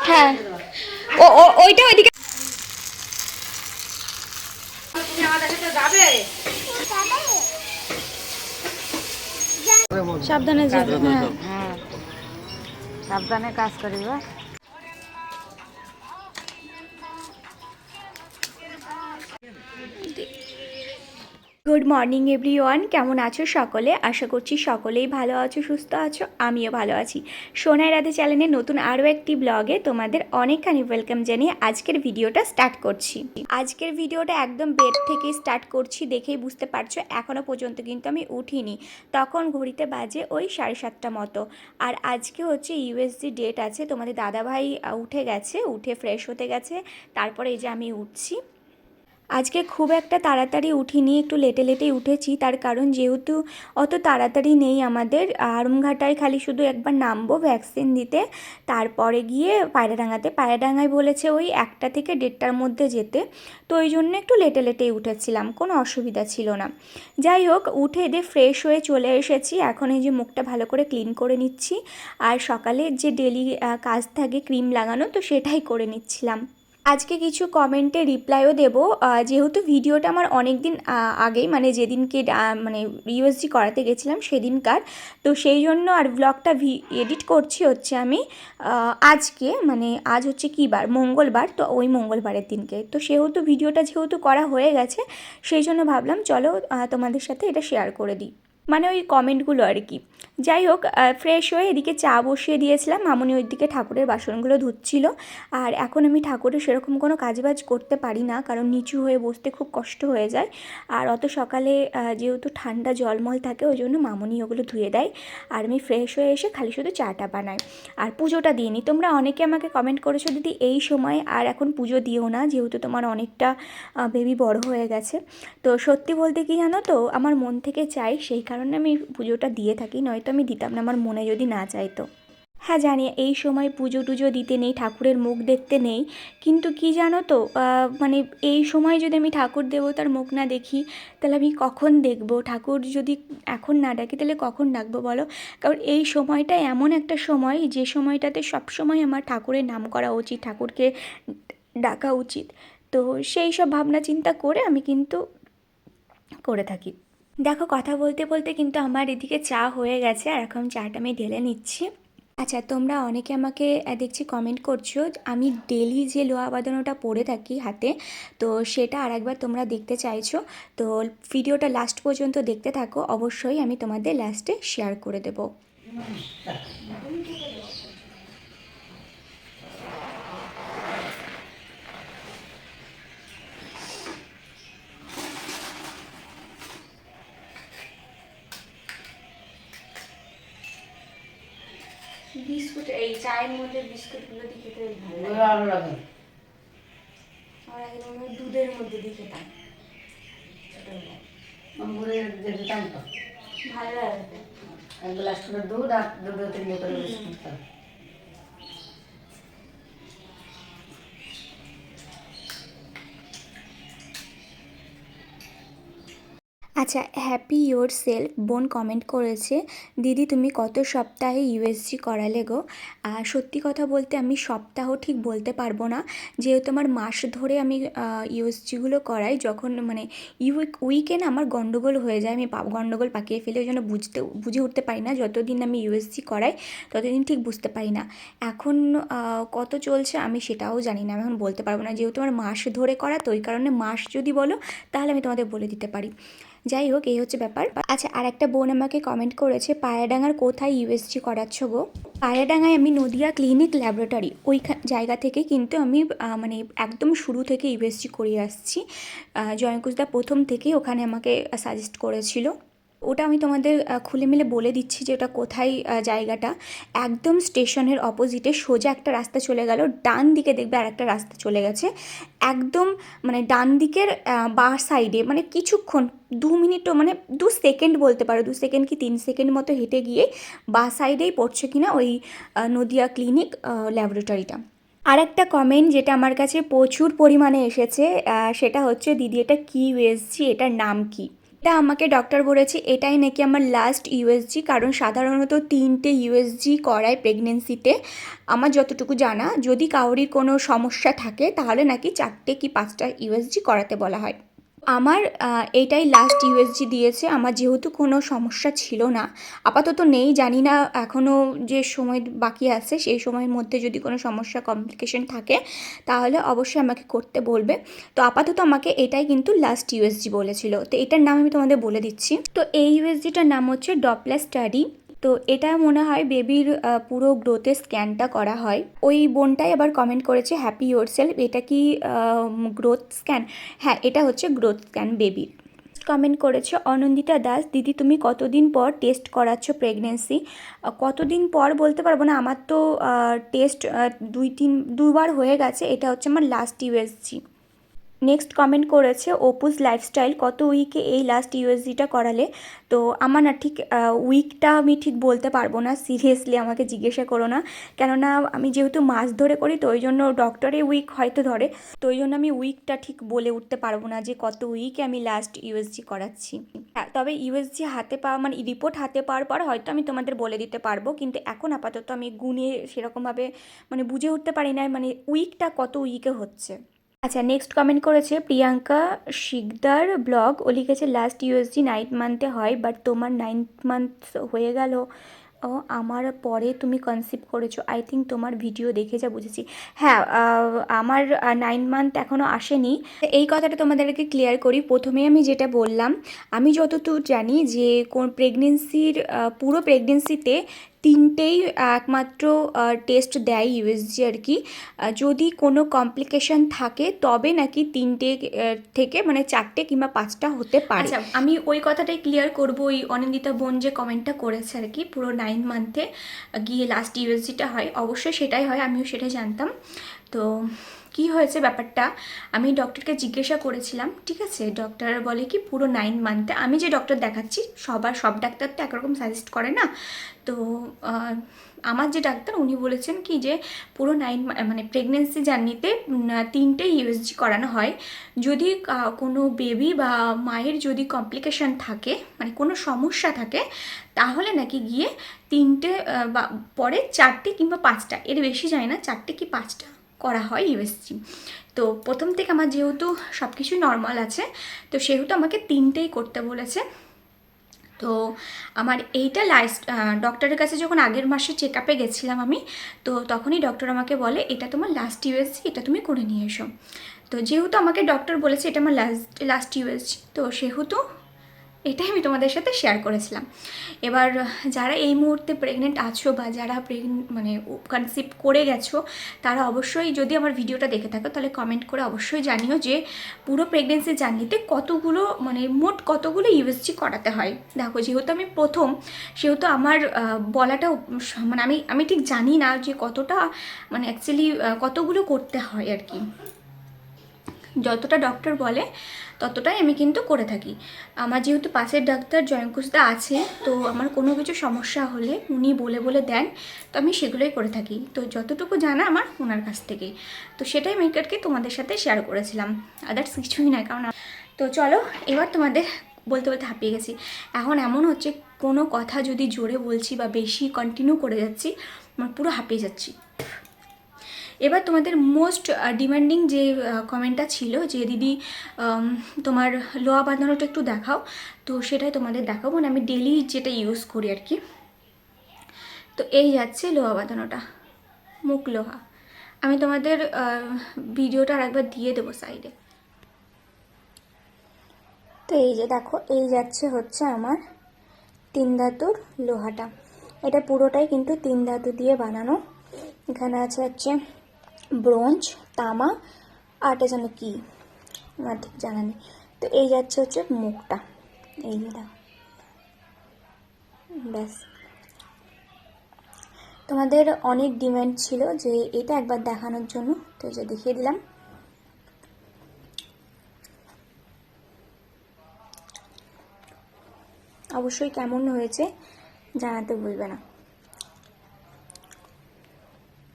হ্যাঁ, ও ও ওইটা ওইদিকে সাবধানে যাবে। হ্যাঁ, হ্যাঁ, সাবধানে কাজ করিবা। গুড মর্নিং এভরিওয়ান, কেমন আছো সকলে? আশা করছি সকলেই ভালো আছো, সুস্থ আছো। আমিও ভালো আছি। সোনাই রাধে চ্যানেলের নতুন আরও একটি ব্লগে তোমাদের অনেকখানি ওয়েলকাম জানিয়ে আজকের ভিডিওটা স্টার্ট করছি। আজকের ভিডিওটা একদম বেড থেকে স্টার্ট করছি, দেখেই বুঝতে পারছো এখনও পর্যন্ত কিন্তু আমি উঠিনি। তখন ঘড়িতে বাজে ওই 7:30 মতো। আর আজকে হচ্ছে ইউএসজি ডেট আছে। তোমাদের দাদাভাই উঠে গেছে, উঠে ফ্রেশ হতে গেছে, তারপরে এই যে আমি উঠছি। আজকে খুব একটা তাড়াতাড়ি উঠিনি, একটু লেটে লেটেই উঠেছি। তার কারণ যেহেতু অত তাড়াতাড়ি নেই আমাদের, আরমঘাটায় খালি শুধু একবার নামবো ভ্যাকসিন দিতে, তারপরে গিয়ে পায়রাডাঙ্গায় বলেছে ওই 1টা থেকে 1:30টার মধ্যে যেতে। তো ওই জন্য একটু লেটে লেটেই উঠেছিলাম, কোনো অসুবিধা ছিল না। যাই হোক, উঠে এদের ফ্রেশ হয়ে চলে এসেছি। এখন এই যে মুখটা ভালো করে ক্লিন করে নিচ্ছি, আর সকালে যে ডেলি কাজ থাকে ক্রিম লাগানো, তো সেটাই করে নিচ্ছিলাম। আজকে কিছু কমেন্টে রিপ্লাইও দেবো, যেহেতু ভিডিওটা আমার অনেক দিন আগেই, মানে যেদিনকে মানে ইউএসজি করাতে গেছিলাম সেদিনকার, তো সেই জন্য আর ব্লগটা এডিট করছি হচ্ছে আমি আজকে, মানে আজ হচ্ছে কী বার, মঙ্গলবার, তো ওই মঙ্গলবারের দিনকে। তো সেহেতু ভিডিওটা যেহেতু করা হয়ে গেছে, সেই জন্য ভাবলাম চলো তোমাদের সাথে এটা শেয়ার করে দিই, মানে ওই কমেন্টগুলো আর কি। যাই হোক, ফ্রেশ হয়ে এদিকে চা বসিয়ে দিয়েছিলাম, মামুনি ওইদিকে ঠাকুরের বাসনগুলো ধুচ্ছিল। আর এখন আমি ঠাকুরের সেরকম কোনো কাজবাজ করতে পারি না, কারণ নিচু হয়ে বসতে খুব কষ্ট হয়ে যায়। আর অত সকালে যেহেতু ঠান্ডা জলমল থাকে, ওই জন্য মামুনি ওগুলো ধুয়ে দেয়, আর আমি ফ্রেশ হয়ে এসে খালি শুধু চাটা বানাই। আর পুজোটা দিয়ে নিই। তোমরা অনেকে আমাকে কমেন্ট করেছো দিদি এই সময় আর এখন পুজো দিও না, যেহেতু তোমার অনেকটা বেবি বড় হয়ে গেছে। তো সত্যি বলতে কি জানো তো, আমার মন থেকে চাই, সেই কারণে আমি পুজোটা দিয়ে থাকি, নয়তো আমি দিতাম না আমার মনে যদি না চাইতো। হ্যাঁ জানি এই সময় পুজো টুজো দিতে নেই, ঠাকুরের মুখ দেখতে নেই, কিন্তু কি জানো তো, মানে এই সময় যদি আমি ঠাকুর দেবতার মুখ না দেখি, তাহলে আমি কখন দেখবো? ঠাকুর যদি এখন না ডাকি তাহলে কখন ডাকবো বলো? কারণ এই সময়টা এমন একটা সময়, যে সময়টাতে সবসময় আমার ঠাকুরের নাম করা উচিত, ঠাকুরকে ডাকা উচিত। তো সেই সব ভাবনা চিন্তা করে আমি কিন্তু করে থাকি। দেখো, কথা বলতে বলতে কিন্তু আমার এদিকে চা হয়ে গেছে, আর এখন চাটা আমি ঢেলে নিচ্ছি। আচ্ছা, তোমরা অনেকে আমাকে দেখছি কমেন্ট করছো, আমি ডেলি যে লোহা বাঁধানোটা পরে থাকি হাতে, তো সেটা আরেকবার তোমরা দেখতে চাইছো। তো ভিডিওটা লাস্ট পর্যন্ত দেখতে থাকো, অবশ্যই আমি তোমাদের লাস্টে শেয়ার করে দেবো। বিস্কুট, এই চায়ের মধ্যে বিস্কুটগুলো দিয়ে খেতে ভালো লাগে। আমার আগে মনে হয় দুধের মধ্যে দিয়ে খেতাম, ভালো লাগে। এক গ্লাস করে দুধ আর দুধে 3 করে বিস্কুট। আচ্ছা, হ্যাপি ইয়োর সেলফ বোন কমেন্ট করেছে, দিদি তুমি কত সপ্তাহে ইউএসজি করালে গো? সত্যি কথা বলতে আমি সপ্তাহ ঠিক বলতে পারবো না, যেহেতু আমার মাস ধরে আমি ইউএসজিগুলো করাই। যখন মানে উইকে না আমার গন্ডগোল হয়ে যায়, আমি গন্ডগোল পাকিয়ে ফেলি, ওই জন্য বুঝে উঠতে পারি না। যতদিন আমি ইউএসজি করাই ততদিন ঠিক বুঝতে পারি না। এখন কত চলছে আমি সেটাও জানি না, আমি এখন বলতে পারবো না, যেহেতু আমার মাস ধরে করা, তো ওই কারণে মাস যদি বলো তাহলে আমি তোমাদের বলে দিতে পারি। যাই হোক, এই হচ্ছে ব্যাপার। আচ্ছা, আর একটা বোন আমাকে কমেন্ট করেছে, পায়রাডাঙ্গার কোথায় ইউএসজি করাচ্ছ গো? পায়রাডাঙ্গায় আমি নদিয়া ক্লিনিক ল্যাবরেটরি ওই জায়গা থেকে কিন্তু আমি মানে একদম শুরু থেকে ইউএসজি করিয়ে আসছি। জয়কুশদা প্রথম থেকেই ওখানে আমাকে সাজেস্ট করেছিল। ওটা আমি তোমাদের খুলে মিলে বলে দিচ্ছি যে ওটা কোথায় জায়গাটা। একদম স্টেশনের অপোজিটে সোজা একটা রাস্তা চলে গেল, ডান দিকে দেখবে আর একটা রাস্তা চলে গেছে, একদম মানে ডান দিকের বাঁ সাইডে, মানে কিছুক্ষণ 2 মিনিটও, মানে 2 সেকেন্ড বলতে পারো, 2 সেকেন্ড কি 3 সেকেন্ড মতো হেঁটে গিয়ে বাঁ সাইডেই পড়ছে কিনা ওই নদিয়া ক্লিনিক ল্যাবরেটরিটা। আর একটা কমেন্ট যেটা আমার কাছে প্রচুর পরিমাণে এসেছে, সেটা হচ্ছে, দিদি এটা কী ইউএসজি, এটার নাম কি? এটা আমাকে ডক্টর বলেছে এটাই নাকি আমার লাস্ট ইউএসজি, কারণ সাধারণত 3টে ইউএসজি করায় প্রেগনেন্সিতে। আমার যতটুকু জানা, যদি কারোরই কোনো সমস্যা থাকে তাহলে নাকি 4টে কি 5টা ইউএসজি করাতে বলা হয়। আমার এইটাই লাস্ট ইউএসজি দিয়েছে। আমার যেহেতু কোনো সমস্যা ছিল না, আপাতত নেই, জানি না এখনও যে সময় বাকি আছে সেই সময়ের মধ্যে যদি কোনো সমস্যা কমপ্লিকেশন থাকে তাহলে অবশ্যই আমাকে করতে বলবে। তো আপাতত আমাকে এটাই কিন্তু লাস্ট ইউএসজি বলেছিল। তো এটার নাম আমি তোমাদের বলে দিচ্ছি। তো এই ইউএসজিটার নাম হচ্ছে ডপলার স্টাডি। তো এটা মনে হয় বেবির পুরো গ্রোথের স্ক্যানটা করা হয়। ওই বোনটাই আবার কমেন্ট করেছে হ্যাপি ইয়োর সেলফ, এটা কি গ্রোথ স্ক্যান? হ্যাঁ, এটা হচ্ছে গ্রোথ স্ক্যান বেবির। কমেন্ট করেছে অনন্দিতা দাস, দিদি তুমি কতদিন পর টেস্ট করাচ্ছ প্রেগনেন্সি? কতদিন পর বলতে পারবো না, আমার তো টেস্ট দুবার হয়ে গেছে, এটা হচ্ছে আমার লাস্ট ইউএসজি। নেক্সট কমেন্ট করেছে অপুস লাইফস্টাইল, কত উইকে এই লাস্ট ইউএসজিটা করালে? তো আমার না ঠিক উইকটা আমি ঠিক বলতে পারবো না, সিরিয়াসলি আমাকে জিজ্ঞাসা করো না, কেননা আমি যেহেতু মাস ধরে করি তো ওই জন্য ডক্টরে উইক হয়তো ধরে, তো ওই জন্য আমি উইকটা ঠিক বলে উঠতে পারবো না যে কত উইকে আমি লাস্ট ইউএসজি করাচ্ছি। হ্যাঁ, তবে ইউএসজি হাতে পাওয়া মানে রিপোর্ট হাতে পাওয়ার পর হয়তো আমি তোমাদের বলে দিতে পারবো, কিন্তু এখন আপাতত আমি গুনে সেরকমভাবে মানে বুঝে উঠতে পারি না মানে উইকটা কত উইকে হচ্ছে। আচ্ছা, নেক্সট কমেন্ট করেছে প্রিয়াঙ্কা শিকদার ব্লগ, ও লিখেছে লাস্ট ইউএসজি 9th মান্থে হয়, বাট তোমার 9th মান্থ হয়ে গেল। ও আমার পরে তুমি কনসিভ করেছো, আই থিঙ্ক তোমার ভিডিও দেখে যা বুঝেছি। হ্যাঁ, আমার 9 মান্থ এখনও আসেনি। এই কথাটা তোমাদেরকে ক্লিয়ার করি। প্রথমে আমি যেটা বললাম, আমি যতদূর জানি যে কোন প্রেগনেন্সির পুরো প্রেগনেন্সিতে 3টেই একমাত্র টেস্ট দেয় ইউএসজি আর কি। যদি কোনো কমপ্লিকেশন থাকে তবে নাকি 3টে থেকে মানে 4টে কিংবা 5টা হতে পারে। আচ্ছা, আমি ওই কথাটাই ক্লিয়ার করবো। ওই অনিন্দিতা বোন যে কমেন্টটা করেছে আর কি, পুরো 9 মান্থে গিয়ে লাস্ট ইউএসজিটা হয়, অবশ্যই সেটাই হয়, আমিও সেটাই জানতাম। তো কি হয়েছে ব্যাপারটা আমি ডক্টরকে জিজ্ঞাসা করেছিলাম, ঠিক আছে? ডক্টর বলে কি পুরো 9 মান্থে। আমি যে ডক্টর দেখাচ্ছি সব ডাক্তার তো একরকম সাজেস্ট করে না, তো আমার যে ডাক্তার উনি বলেছেন কি যে পুরো 9 মানে প্রেগনেন্সি জার্নিতে 3টে ইউএসজি করানো হয়। যদি কোনো বেবি বা মায়ের যদি কমপ্লিকেশান থাকে মানে কোনো সমস্যা থাকে তাহলে নাকি গিয়ে 3টে বা পরে 4টে কিংবা 5টা, এর বেশি যায় না, 4টে কি 5টা করা হয় ইউএসজি। তো প্রথম থেকে আমার যেহেতু সব কিছুই নর্মাল আছে তো সেহেতু আমাকে 3টেই করতে বলেছে। তো আমার এইটা লাস্ট ডক্টরের কাছে যখন আগের মাসে চেক আপে গেছিলাম আমি, তো তখনই ডক্টর আমাকে বলে এটা তোমার লাস্ট ইউএসজি, এটা তুমি করে নিয়ে এসো। তো যেহেতু আমাকে ডক্টর বলেছে এটা আমার লাস্ট ইউএসজি, তো সেহেতু এটাই আমি তোমাদের সাথে শেয়ার করেছিলাম। এবার যারা এই মুহূর্তে প্রেগনেন্ট আছো বা যারা মানে কনসিভ করে গেছো তারা অবশ্যই যদি আমার ভিডিওটা দেখে থাকো তাহলে কমেন্ট করে অবশ্যই জানিও যে পুরো প্রেগনেন্সি জার্নিতে কতগুলো মানে মোট কতগুলো ইউএসজি করাতে হয়। দেখো, যেহেতু আমি প্রথম সেহেতু আমার বলাটা মানে আমি ঠিক জানি না যে কতটা মানে অ্যাকচুয়ালি কতগুলো করতে হয় আর কি। যতটা ডক্টর বলে ততটাই আমি কিন্তু করে থাকি। আমার যেহেতু পাশের ডাক্তার জয়ঙ্কুশদা আছে, তো আমার কোনো কিছু সমস্যা হলে উনি বলে বলে দেন, তো আমি সেগুলোই করে থাকি। তো যতটুকু জানা আমার ওনার কাছ থেকেই, তো সেটাই মেকারকে তোমাদের সাথে শেয়ার করেছিলাম, আদার্স কিছুই নয়। কারণ তো চলো এবার তোমাদের বলতে বলতে হাঁপিয়ে গেছি। এখন এমন হচ্ছে কোনো কথা যদি জোরে বলছি বা বেশি কন্টিনিউ করে যাচ্ছি আমার পুরো হাঁপিয়ে যাচ্ছি। এবার তোমাদের মোস্ট ডিমান্ডিং যে কমেন্টটা ছিল যে দিদি তোমার লোহা বাঁধানোটা একটু দেখাও, তো সেটাই তোমাদের দেখাবো, মানে আমি ডেলি যেটা ইউজ করি আর কি। তো এই যাচ্ছে লোহা বাঁধানোটা, মুখ লোহা। আমি তোমাদের ভিডিওটা আর একবার দিয়ে দেবো সাইডে। তো এই যে দেখো, এই যাচ্ছে হচ্ছে আমার 3 ধাতুর লোহাটা। এটা পুরোটাই কিন্তু 3 ধাতু দিয়ে বানানো। এখানে আছে হচ্ছে ব্রোঞ্জ, তামা, আরটা যেন কি আমার ঠিক জানা নেই। তো এই যাচ্ছে হচ্ছে মুখটা, এই যে দেখো, ব্যাস। তোমাদের অনেক ডিমান্ড ছিল যে এটা একবার দেখানোর জন্য, তো যে দেখিয়ে দিলাম। অবশ্যই কেমন হয়েছে জানাতে ভুলবে না।